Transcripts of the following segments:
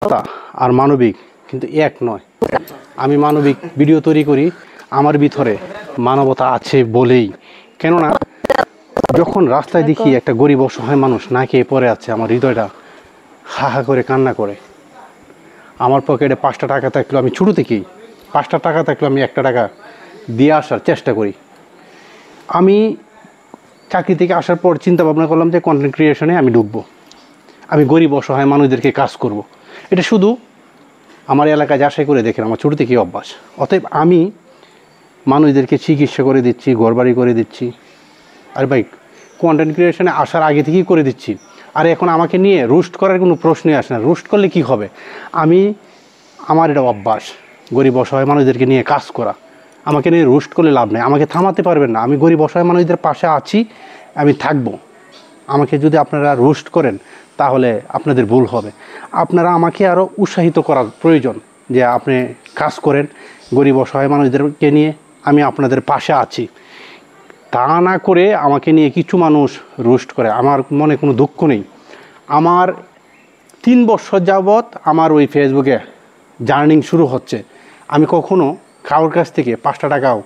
আর মানবিক কিন্তু এক নয়। আমি মানবিক ভিডিও তৈরি করি আমার ভিতরে মানবতা আছে বলেই। কেননা যখন রাস্তায় দেখি একটা গরিব অসহায় মানুষ না খেয়ে পড়ে আছে, আমার হৃদয়টা হা হা করে কান্না করে। আমার পকেটে 5টা টাকা থাকলেও আমি ছোটো থেকেই 5টা টাকা থাকলেও আমি 1টা টাকা দিয়ে আসার চেষ্টা করি। আমি চাকরি থেকে আসার পর চিন্তা ভাবনা করলাম যে কন্টেন্ট ক্রিয়েশনে আমি ঢুকবো, আমি গরিব অসহায় মানুষদেরকে কাজ করব। এটা শুধু আমার এলাকায় যাচাই করে দেখেন, আমার ছোটো থেকেই অভ্যাস। অতএব আমি মানুষদেরকে চিকিৎসা করে দিচ্ছি, ঘরবাড়ি করে দিচ্ছি। আর ভাই কন্টেন্ট ক্রিয়েশনে আসার আগে থেকেই করে দিচ্ছি। আর এখন আমাকে নিয়ে রোস্ট করার কোনো প্রশ্নই আসে না। রোস্ট করলে কি হবে? আমার এটা অভ্যাস গরিব অসহায় মানুষদেরকে নিয়ে কাজ করা। আমাকে নিয়ে রোস্ট করলে লাভ নেই, আমাকে থামাতে পারবেন না। আমি গরিব অসহায় মানুষদের পাশে আছি, আমি থাকবো। আমাকে যদি আপনারা রোস্ট করেন তাহলে আপনাদের ভুল হবে। আপনারা আমাকে আরও উৎসাহিত করার প্রয়োজন যে আপনি কাজ করেন গরিব অসহায় মানুষদেরকে নিয়ে, আমি আপনাদের পাশে আছি। তা না করে আমাকে নিয়ে কিছু মানুষ রোস্ট করে, আমার মনে কোনো দুঃখ নেই। আমার 3 বছর যাবৎ আমার ওই ফেসবুকে জার্নিং শুরু হচ্ছে। আমি কখনো কারোর কাছ থেকে 5টা টাকাও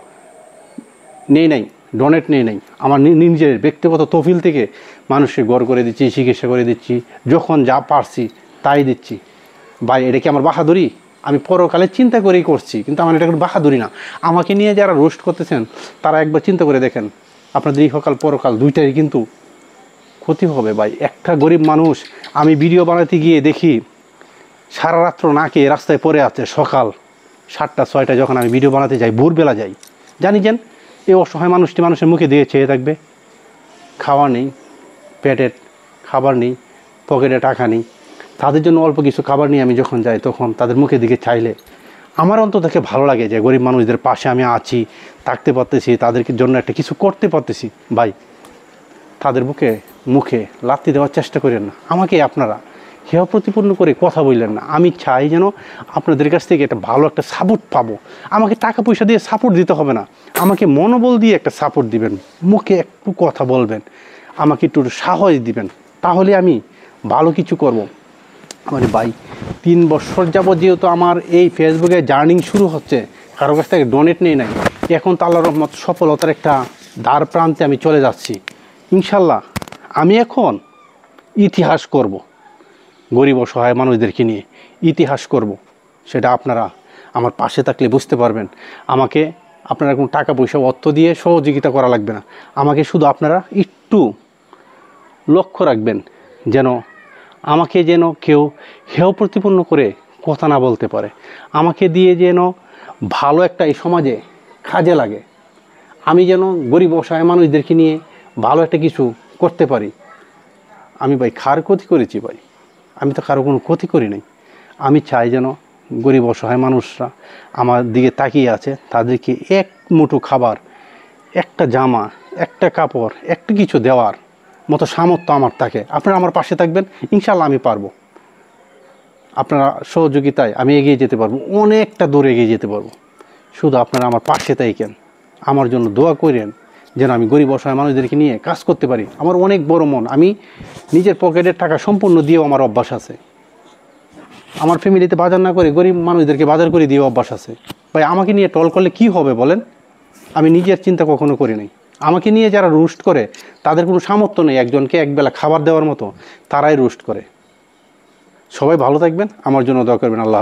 নেই নাই, ডোনেট নেই নাই। আমার নিজের ব্যক্তিগত তহবিল থেকে মানুষকে গড় করে দিচ্ছি, চিকিৎসা করে দিচ্ছি, যখন যা পারছি তাই দিচ্ছি। ভাই এটা কি আমার বাহাদুরি? আমি পরকালে চিন্তা করেই করছি, কিন্তু আমার এটা কোনো বাহাদুরি না। আমাকে নিয়ে যারা রোস্ট করতেছেন তারা একবার চিন্তা করে দেখেন, আপনাদের ইহকাল পরকাল দুইটাই কিন্তু ক্ষতি হবে। ভাই একটা গরিব মানুষ, আমি ভিডিও বানাতে গিয়ে দেখি সারা রাত্র না খেয়ে রাস্তায় পড়ে আছে। সকাল 7টা 6টা যখন আমি ভিডিও বানাতে যাই, ভোরবেলা যাই, জানি এই অসহায় মানুষটি মানুষের মুখে দিয়ে চেয়ে থাকবে। খাওয়া নেই, পেটের খাবার নেই, পকেটে টাকা নেই। তাদের জন্য অল্প কিছু খাবার নিয়ে আমি যখন যাই, তখন তাদের মুখের দিকে চাইলে আমার অন্তত ভালো লাগে যে গরিব মানুষদের পাশে আমি আছি, থাকতে পারতেছি, তাদেরকে জন্য একটা কিছু করতে পারতেছি। ভাই তাদের মুখে লাথি দেওয়ার চেষ্টা করেন না। আমাকে আপনারা হেয় প্রতিপন্ন করে কথা বললেন না। আমি চাই যেন আপনাদের কাছ থেকে একটা ভালো একটা সাপোর্ট পাবো। আমাকে টাকা পয়সা দিয়ে সাপোর্ট দিতে হবে না, আমাকে মনোবল দিয়ে একটা সাপোর্ট দিবেন। মুখে একটু কথা বলবেন, আমাকে একটু সাহস দিবেন, তাহলে আমি ভালো কিছু করব। আমার ভাই 3 বছর যাবত যেহেতু আমার এই ফেসবুকে জার্নিং শুরু হচ্ছে, কারো কাছ থেকে ডোনেট নেই নাই, এখন তো আল্লাহর রহমত সফলতার একটা দ্বার প্রান্তে আমি চলে যাচ্ছি। ইনশাল্লাহ আমি এখন ইতিহাস করব, গরিব অসহায় মানুষদেরকে নিয়ে ইতিহাস করব। সেটা আপনারা আমার পাশে থাকলে বুঝতে পারবেন। আমাকে আপনারা কোনো টাকা পয়সা অর্থ দিয়ে সহযোগিতা করা লাগবে না। আমাকে শুধু আপনারা একটু লক্ষ্য রাখবেন আমাকে যেন কেউ হেয় প্রতিপন্ন করে কথা না বলতে পারে। আমাকে দিয়ে যেন ভালো একটা এই সমাজে কাজে লাগে। আমি যেন গরিব অসহায় মানুষদেরকে নিয়ে ভালো একটা কিছু করতে পারি। আমি ভাই কার ক্ষতি করেছি? ভাই আমি তো কারো কোনো ক্ষতি করি নাই। আমি চাই যেন গরিব অসহায় মানুষরা আমার দিকে তাকিয়ে আছে, তাদেরকে এক মুঠো খাবার, একটা জামা, একটা কাপড়, একটা কিছু দেওয়ার মতো সামর্থ্য আমার থাকে। আপনারা আমার পাশে থাকবেন, ইনশাল্লাহ আমি পারবো। আপনারা সহযোগিতায় আমি এগিয়ে যেতে পারবো, অনেকটা দূর এগিয়ে যেতে পারবো। শুধু আপনারা আমার পাশে থাকেন, আমার জন্য দোয়া করেন যেন আমি গরিব অসহায় মানুষদেরকে নিয়ে কাজ করতে পারি। আমার অনেক বড় মন, আমি নিজের পকেটের টাকা সম্পূর্ণ দিয়েও আমার অভ্যাস আছে। আমার ফ্যামিলিতে বাজার না করে গরিব মানুষদেরকে বাজার করে দিয়েও অভ্যাস আছে। ভাই আমাকে নিয়ে টল করলে কি হবে বলেন? আমি নিজের চিন্তা কখনো করি নাই। আমাকে নিয়ে যারা রোস্ট করে তাদের কোনো সামর্থ্য নেই একজনকে একবেলা খাবার দেওয়ার মতো, তারাই রোস্ট করে। সবাই ভালো থাকবেন, আমার জন্য দোয়া করবেন। আল্লাহ।